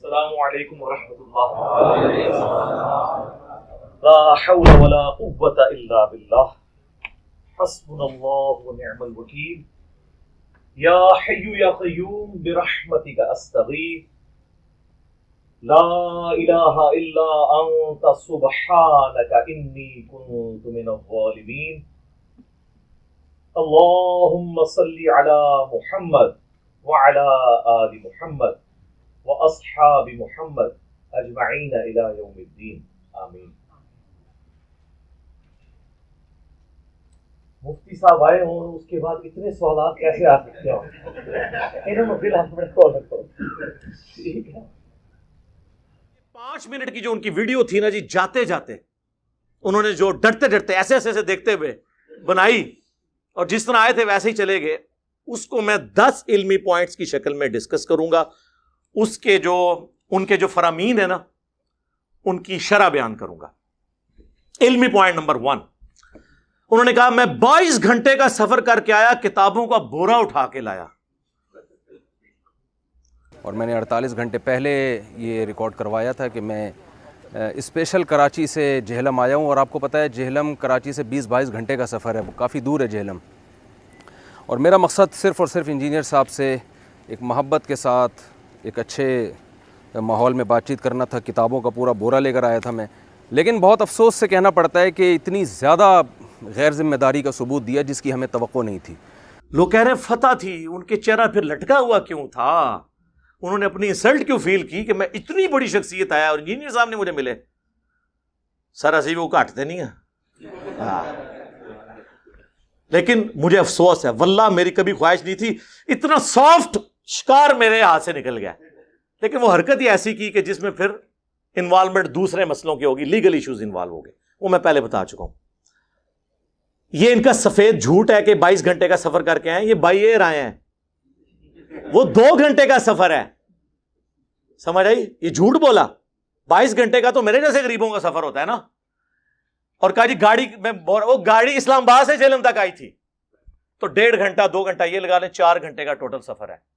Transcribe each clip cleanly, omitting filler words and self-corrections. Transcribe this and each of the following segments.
السلام علیکم ورحمۃ اللہ. لا حول ولا قوة الا باللہ. حسبنا اللہ ونعم الوکیل. یا حی یا قیوم برحمتک استغیث. لا الہ الا انت سبحانک انی کنت من الظالمین. اللہم صلی علی محمد وعلی آل محمد واصحاب محمد اجمعین الی یوم الدین. آمین. مفتی صاحب آئے ہوں اور اس کے بعد اتنے سوالات کیسے آ سکتے ہوں؟ انہوں نے پھر اپنے کال رکھو. ٹھیک ہے. 5 منٹ کی جو ان کی ویڈیو تھی نا جی، جاتے جاتے انہوں نے جو ڈرتے ڈرتے ایسے ایسے دیکھتے ہوئے بنائی اور جس طرح آئے تھے ویسے ہی چلے گئے، اس کو میں 10 علمی پوائنٹس کی شکل میں ڈسکس کروں گا. اس کے جو ان کے جو فرامین ہیں نا ان کی شرح بیان کروں گا. علمی پوائنٹ نمبر 1، انہوں نے کہا میں 22 گھنٹے کا سفر کر کے آیا، کتابوں کا بورا اٹھا کے لایا. اور میں نے 48 گھنٹے پہلے یہ ریکارڈ کروایا تھا کہ میں اسپیشل کراچی سے جہلم آیا ہوں، اور آپ کو پتہ ہے جہلم کراچی سے 20-22 گھنٹے کا سفر ہے، وہ کافی دور ہے جہلم. اور میرا مقصد صرف اور صرف انجینئر صاحب سے ایک محبت کے ساتھ ایک اچھے ماحول میں بات چیت کرنا تھا. کتابوں کا پورا بورا لے کر آیا تھا میں، لیکن بہت افسوس سے کہنا پڑتا ہے کہ اتنی زیادہ غیر ذمہ داری کا ثبوت دیا جس کی ہمیں توقع نہیں تھی. لوگ کہہ رہے ہیں فتح تھی، ان کے چہرہ پھر لٹکا ہوا کیوں تھا؟ انہوں نے اپنی انسلٹ کیوں فیل کی کہ میں اتنی بڑی شخصیت آیا اور انجینئر صاحب نے مجھے ملے؟ سر اسی وہ کاٹتے نہیں ہیں. لیکن مجھے افسوس ہے، واللہ میری کبھی خواہش نہیں تھی. اتنا سافٹ شکار میرے ہاتھ سے نکل گیا، لیکن وہ حرکت ہی ایسی کی کہ جس میں پھر انوالومنٹ دوسرے مسئلوں کی ہوگی، لیگل ایشوز انوالو ہو گئے. وہ میں پہلے بتا چکا ہوں. یہ ان کا سفید جھوٹ ہے کہ 22 گھنٹے کا سفر کر کے آئے. یہ بائی ایئر آئے ہیں، وہ 2 گھنٹے کا سفر ہے. سمجھ آئی؟ یہ جھوٹ بولا. 22 گھنٹے کا تو میرے جیسے غریبوں کا سفر ہوتا ہے نا. اور کہا جی گاڑی میں وہ گاڑی اسلام آباد سے جہلم تک آئی تھی، تو 1.5 گھنٹہ 2 گھنٹہ یہ لگا لیں، 4 گھنٹے کا ٹوٹل سفر ہے.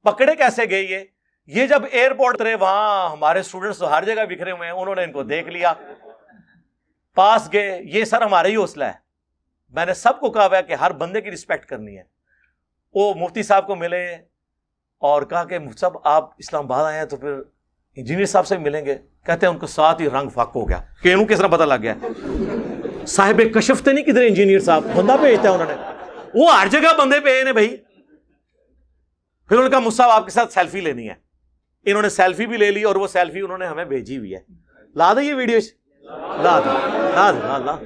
پکڑے کیسے گئے یہ جب ایئرپورٹ اترے وہاں ہمارے اسٹوڈنٹس تو ہر جگہ بکھرے ہوئے ہیں، انہوں نے ان کو دیکھ لیا، پاس گئے. یہ سر ہمارا ہی حوصلہ ہے. میں نے سب کو کہا ہوا ہے کہ ہر بندے کی رسپیکٹ کرنی ہے. وہ مفتی صاحب کو ملے اور کہا کہ مفتی صاحب آپ اسلام آباد آئے ہیں تو پھر انجینئر صاحب سے ملیں گے. کہتے ہیں ان کو ساتھ ہی رنگ فاق ہو گیا کہ انہوں کس طرح پتہ لگ گیا. صاحب کشف تے نہیں کدھر انجینئر صاحب بندہ بھیجتا ہے انہوں نے، وہ ہر جگہ بندے پہ نے بھائی. پھر انہوں نے کہا مفتی صاحب آپ کے ساتھ سیلفی لینی ہے. انہوں نے سیلفی بھی لے لی اور وہ سیلفی انہوں نے ہمیں بھیجی ہوئی ہے. لا دیں یہ ویڈیو، لا دیں لا دیں لا دیں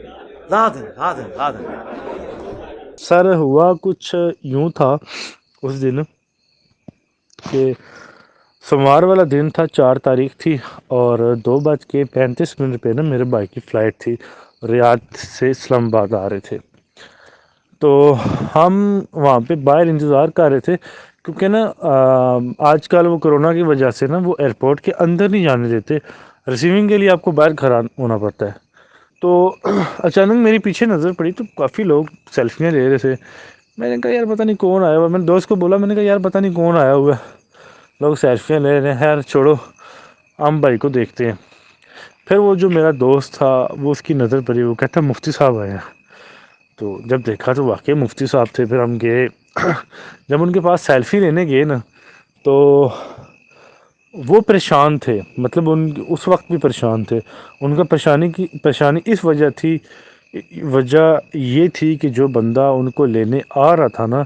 لا دیں لا دیں لا دیں. سر ہوا کچھ یوں تھا اس دن کہ سوموار والا دن تھا، 4 تاریخ تھی، اور 2:35 پہ نا میرے بھائی کی فلائٹ تھی. ریاض سے اسلام آباد آ رہے تھے، تو ہم وہاں پہ باہر انتظار کر رہے تھے کیونکہ نا آج کل وہ کرونا کی وجہ سے نا وہ ایئرپورٹ کے اندر نہیں جانے دیتے، ریسیونگ کے لیے آپ کو باہر کھڑا ہونا پڑتا ہے. تو اچانک میری پیچھے نظر پڑی تو کافی لوگ سیلفیاں لے رہے تھے. میں نے کہا یار پتہ نہیں کون آیا ہوا ہے. میں نے دوست کو بولا، میں نے کہا یار پتہ نہیں کون آیا ہوا ہے، لوگ سیلفیاں لے رہے ہیں. خیر چھوڑو، ہم بھائی کو دیکھتے ہیں. پھر وہ جو میرا دوست تھا وہ اس کی نظر پڑی، وہ کہتا مفتی صاحب آئے ہیں. تو جب دیکھا تو واقعی مفتی صاحب تھے. پھر ہم گئے، جب ان کے پاس سیلفی لینے گئے نا تو وہ پریشان تھے، مطلب اس وقت بھی پریشان تھے. ان کا پریشانی اس وجہ یہ تھی کہ جو بندہ ان کو لینے آ رہا تھا نا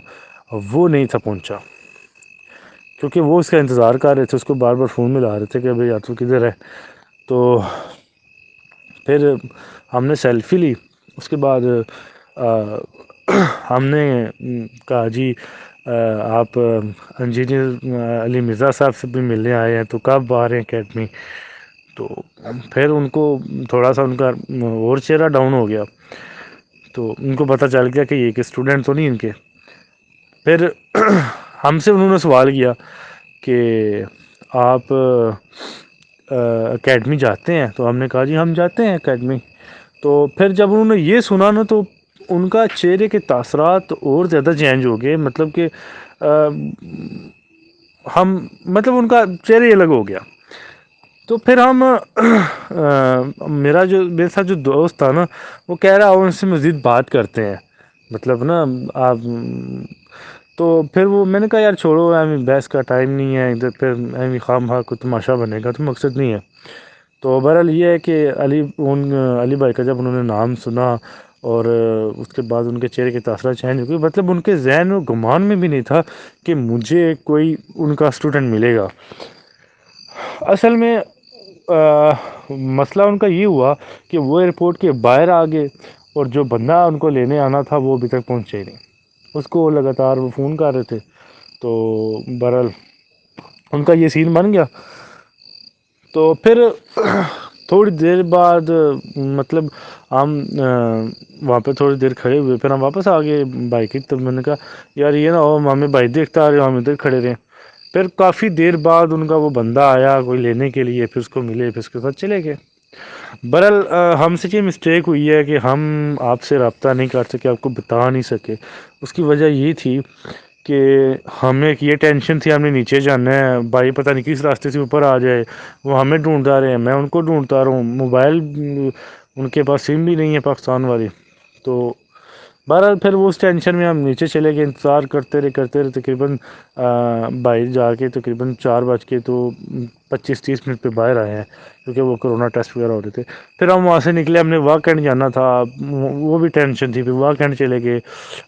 وہ نہیں تھا پہنچا، کیونکہ وہ اس کا انتظار کر رہے تھے. اس کو بار بار فون ملا رہے تھے کہ بھائی تو کدھر ہے. تو پھر ہم نے سیلفی لی. اس کے بعد ہم نے کہا جی آپ انجینئر علی مرزا صاحب سے بھی ملنے آئے ہیں، تو کب آ رہے ہیں اکیڈمی؟ تو پھر ان کو تھوڑا سا ان کا اور چہرہ ڈاؤن ہو گیا، تو ان کو پتہ چل گیا کہ یہ کہ اسٹوڈنٹ تو نہیں ان کے. پھر ہم سے انہوں نے سوال کیا کہ آپ اکیڈمی جاتے ہیں؟ تو ہم نے کہا جی ہم جاتے ہیں اکیڈمی. تو پھر جب انہوں نے یہ سنا نا تو ان کا چہرے کے تاثرات اور زیادہ چینج ہو گئے، مطلب کہ ان کا چہرہ ہی الگ ہو گیا. تو پھر ہم میرے ساتھ جو دوست تھا نا وہ کہہ رہا ان سے مزید بات کرتے ہیں، مطلب نا آپ، تو پھر وہ میں نے کہا یار چھوڑو، بحث کا ٹائم نہیں ہے ادھر، پھر خواہ مخواہ کو تماشا بنے گا تو مقصد نہیں ہے۔ تو بہرحال یہ ہے کہ علی بھائی کا جب انہوں نے نام سنا اور اس کے بعد ان کے چہرے کے تاثرات چینج ہو گئی، مطلب ان کے ذہن و گمان میں بھی نہیں تھا کہ مجھے کوئی ان کا اسٹوڈنٹ ملے گا۔ اصل میں مسئلہ ان کا یہ ہوا کہ وہ ایئرپورٹ کے باہر آ گئے اور جو بندہ ان کو لینے آنا تھا وہ ابھی تک پہنچے ہی نہیں، اس کو لگاتار وہ فون کر رہے تھے۔ تو بہرحال ان کا یہ سین بن گیا۔ تو پھر تھوڑی دیر بعد مطلب ہم وہاں پہ تھوڑی دیر کھڑے ہوئے، پھر ہم واپس آ گئے بائک کی طرف۔ میں نے کہا یار یہ نہ ہو ہمیں بھائی دیکھتا آ رہے ہو، ہم ادھر کھڑے رہے۔ پھر کافی دیر بعد ان کا وہ بندہ آیا کوئی لینے کے لیے، پھر اس کو ملے، پھر اس کے ساتھ چلے گئے۔ بہرحال ہم سے یہ مسٹیک ہوئی ہے کہ ہم آپ سے رابطہ نہیں کر سکے، آپ کو بتا نہیں سکے۔ اس کی وجہ یہ تھی کہ ہمیں یہ ٹینشن تھی ہم نے نیچے جانا ہے، بھائی پتہ نہیں کس راستے سے اوپر آ جائے، وہ ہمیں ڈھونڈتا رہے ہیں، میں ان کو ڈھونڈتا رہا ہوں، موبائل ان کے پاس سم بھی نہیں ہے پاکستان والی۔ تو بہرحال پھر وہ اس ٹینشن میں ہم نیچے چلے گئے، انتظار کرتے رہے تقریباً بھائی جا کے تقریباً 4:25-30 منٹ پہ باہر آئے ہیں، کیونکہ وہ کرونا ٹیسٹ وغیرہ ہو رہے تھے۔ پھر ہم وہاں سے نکلے، ہم نے واہ کینٹ جانا تھا، وہ بھی ٹینشن تھی، پھر واہ کینٹ چلے گئے،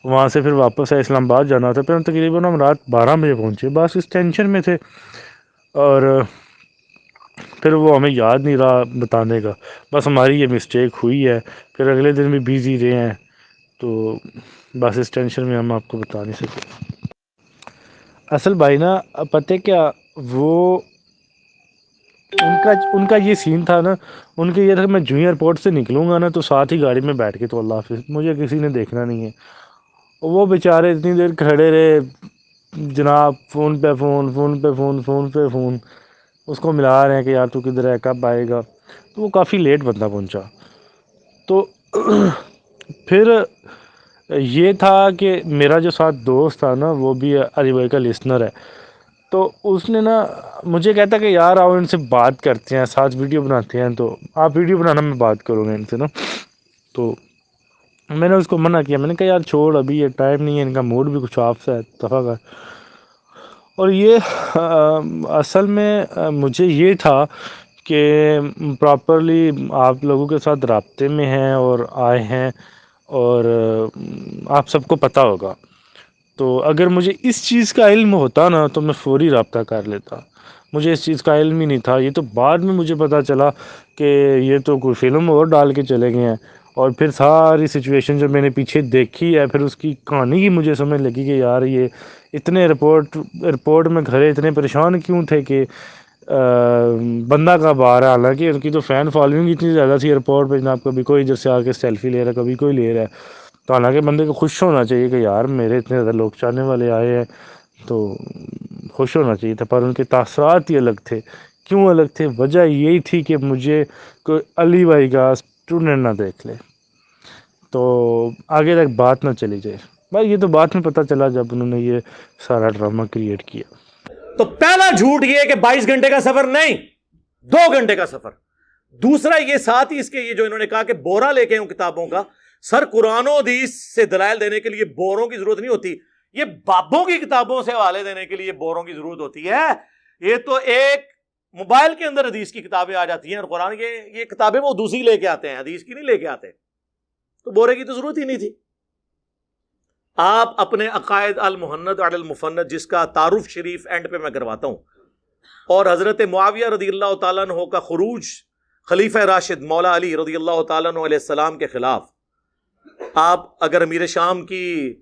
وہاں سے پھر واپس آئے، اسلام آباد جانا تھا، پھر ہم تقریباً رات 12 بجے پہنچے، بس اس ٹینشن میں تھے۔ اور پھر وہ ہمیں یاد نہیں رہا بتانے کا، بس ہماری یہ مسٹیک ہوئی ہے۔ پھر اگلے دن بھی بیزی رہے ہیں، تو بس اس ٹینشن میں ہم آپ کو بتا نہیں سکے۔ اصل بھائی نا پتہ کیا، وہ ان کا یہ سین تھا نا، ان کا یہ تھا کہ میں جو ایئرپورٹ سے نکلوں گا نا تو ساتھ ہی گاڑی میں بیٹھ کے تو اللہ حافظ، مجھے کسی نے دیکھنا نہیں ہے۔ وہ بیچارے اتنی دیر کھڑے رہے جناب، فون پہ فون، فون پہ فون، فون پہ فون، اس کو ملا رہے ہیں کہ یار تو کدھر ہے، کب آئے گا۔ تو وہ کافی لیٹ بندہ پہنچا۔ تو پھر یہ تھا کہ میرا جو ساتھ دوست تھا نا وہ بھی علی بھائی کا لسنر ہے، تو اس نے نا مجھے کہتا کہ یار آؤ ان سے بات کرتے ہیں، ساتھ ویڈیو بناتے ہیں، تو آپ ویڈیو بنانا میں بات کروں گا ان سے نا۔ تو میں نے اس کو منع کیا، میں نے کہا یار چھوڑ، ابھی یہ ٹائم نہیں ہے، ان کا موڈ بھی کچھ آف سا ہے، دفعہ کر۔ اور یہ اصل میں مجھے یہ تھا کہ پراپرلی آپ لوگوں کے ساتھ رابطے میں ہیں اور آئے ہیں، اور آپ سب کو پتہ ہوگا، تو اگر مجھے اس چیز کا علم ہوتا نا تو میں فوری رابطہ کر لیتا۔ مجھے اس چیز کا علم ہی نہیں تھا، یہ تو بعد میں مجھے پتہ چلا کہ یہ تو کوئی فلم اور ڈال کے چلے گئے ہیں۔ اور پھر ساری سچویشن جو میں نے پیچھے دیکھی ہے، پھر اس کی کہانی کی مجھے سمجھ لگی کہ یار یہ اتنے ایئرپورٹ میں کھڑے اتنے پریشان کیوں تھے کہ بندہ کب آ رہا ہے۔ حالانکہ ان کی تو فین فالوئنگ اتنی زیادہ تھی ایئرپورٹ پہ جناب، کبھی کوئی ادھر سے آ کے سیلفی لے رہا ہے، کبھی کوئی لے رہا ہے۔ تو حالانکہ بندے کو خوش ہونا چاہیے کہ یار میرے اتنے زیادہ لوگ چاہنے والے آئے ہیں، تو خوش ہونا چاہیے تھا، پر ان کے تاثرات ہی الگ تھے۔ کیوں الگ تھے؟ وجہ یہی تھی کہ مجھے کوئی علی بھائی کا اسٹوڈنٹ نہ دیکھ لے، تو آگے تک بات نہ چلی جائے۔ بھائی یہ تو بعد میں پتہ چلا جب انہوں نے یہ سارا ڈرامہ کریٹ کیا۔ تو پہلا جھوٹ یہ کہ 22 گھنٹے کا سفر نہیں، 2 گھنٹے کا سفر۔ دوسرا یہ ساتھ ہی اس کے یہ جو انہوں نے کہا کہ بورا لے کے ہوں کتابوں کا، سر قرآن و حدیث سے دلائل دینے کے لیے بوروں کی ضرورت نہیں ہوتی، یہ بابوں کی کتابوں سے حوالے دینے کے لیے بوروں کی ضرورت ہوتی ہے۔ یہ تو ایک موبائل کے اندر حدیث کی کتابیں آ جاتی ہیں، اور قرآن یہ کتابیں وہ دوسری لے کے آتے ہیں، حدیث کی نہیں لے کے آتے، تو بورے کی تو ضرورت ہی نہیں تھی۔ آپ اپنے عقائد المحند علی المفند جس کا تعارف شریف اینڈ پہ میں کرواتا ہوں، اور حضرت معاویہ رضی اللہ تعالیٰ عنہ کا خروج خلیفہ راشد مولا علی رضی اللہ تعالیٰ عنہ علیہ السلام کے خلاف، آپ اگر امیر شام کی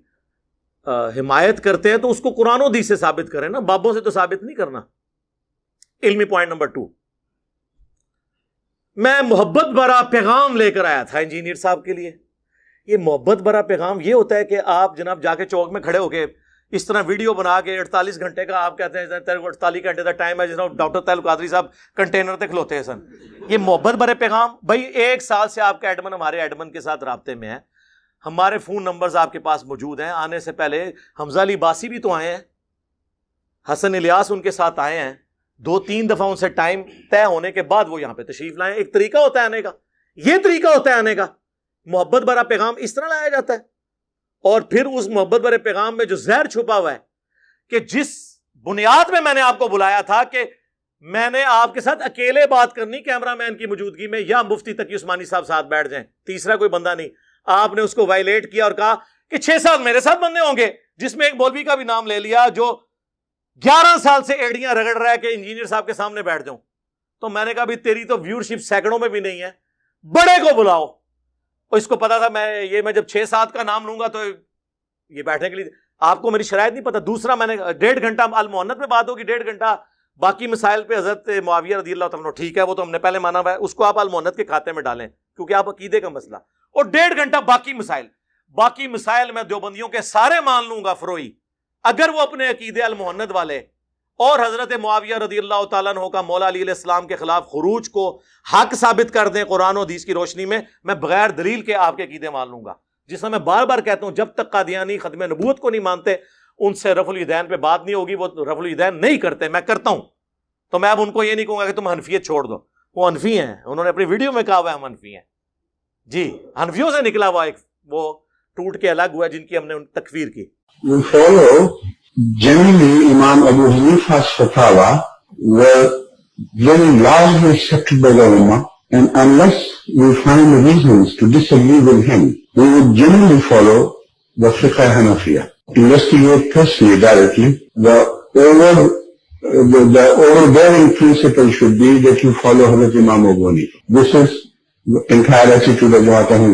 حمایت کرتے ہیں تو اس کو قرآن و حدیث سے ثابت کریں نا، بابوں سے تو ثابت نہیں کرنا۔ علمی پوائنٹ نمبر 2، میں محبت بھرا پیغام لے کر آیا تھا انجینئر صاحب کے لیے۔ یہ محبت بھرا پیغام یہ ہوتا ہے کہ آپ جناب جا کے چوک میں کھڑے ہو کے اس طرح ویڈیو بنا کے 48 گھنٹے کا آپ کہتے ہیں تیرے کو 48 گھنٹے کا ٹائم ہے، جناب ڈاکٹر طاہر قادری صاحب کنٹینر تے کھلوتے ہیں سن، یہ محبت بھرے پیغام؟ بھائی 1 سال سے آپ کا ایڈمن ہمارے ایڈمن کے ساتھ رابطے میں ہے، ہمارے فون نمبرز آپ کے پاس موجود ہیں، آنے سے پہلے حمزہ علی باسی بھی تو آئے ہیں، حسن الیاس ان کے ساتھ آئے ہیں، 2-3 دفعہ ان سے ٹائم طے ہونے کے بعد وہ یہاں پہ تشریف لائیں. ایک طریقہ ہوتا ہے آنے کا, یہ طریقہ ہوتا ہے آنے کا. محبت بھرا پیغام اس طرح لایا جاتا ہے. اور پھر اس محبت بھرے پیغام میں جو زہر چھپا ہوا ہے, کہ جس بنیاد میں نے آپ کو بلایا تھا کہ میں نے آپ کے ساتھ اکیلے بات کرنی کیمرہ مین کی موجودگی میں, یا مفتی تقی عثمانی صاحب ساتھ بیٹھ جائیں, تیسرا کوئی بندہ نہیں. آپ نے اس کو وائلیٹ کیا اور کہا کہ 6-7 میرے ساتھ بندے ہوں گے, جس میں ایک مولوی کا بھی نام لے لیا جو 11 سال سے ایڑیاں رگڑ رہا ہے کہ انجینئر صاحب کے سامنے بیٹھ جاؤں. تو میں نے کہا بھی تیری تو ویورشپ سینکڑوں میں بھی نہیں ہے, بڑے کو بلاؤ. اور اس کو پتا تھا میں جب 6-7 کا نام لوں گا تو یہ بیٹھنے کے لیے, آپ کو میری شرائط نہیں پتا. دوسرا میں نے 1.5 گھنٹہ المؤنت میں بات ہوگی, 1.5 گھنٹہ باقی مسائل پہ حضرت معاویہ رضی اللہ تعالیٰ عنہ, ٹھیک ہے وہ تو ہم نے پہلے مانا ہوا ہے, اس کو آپ المؤنت کے کھاتے میں ڈالیں کیونکہ آپ عقیدے کا مسئلہ. اور 1.5 گھنٹہ باقی مسائل میں دیوبندیوں کے سارے مان لوں گا فروئی, اگر وہ اپنے عقیدے المؤنت والے اور حضرت معاویہ رضی اللہ تعالیٰ عنہ کا مولا علی علیہ السلام کے خلاف خروج کو حق ثابت کر دیں قرآن و حدیث کی روشنی میں بغیر دلیل کے آپ کے عقیدے مان لوں گا. جس میں بار بار کہتا ہوں, جب تک قادیانی ختم نبوت کو نہیں مانتے ان سے رفع الیدین پہ بات نہیں ہوگی. وہ رفع الیدین نہیں کرتے, میں کرتا ہوں. تو میں اب ان کو یہ نہیں کہوں گا کہ تم حنفیت چھوڑ دو, وہ حنفی ہیں, انہوں نے اپنی ویڈیو میں کہا ہوا ہے ہم حنفی ہیں. جی, حنفیوں سے نکلا ہوا ایک وہ ٹوٹ کے الگ ہوا جن کی ہم نے تکفیر کی. We follow generally Imam Abu Hanifa's fatwa were very largely accepted by the Ummah, and unless we find reasons to disagree with him, we would generally follow the Fiqh Hanafiya. Investigate personally, directly. The overbearing principle should be that you follow Hazrat Imam Abu Hanifa. This is the entire attitude of Jamaat Ahmadiyya.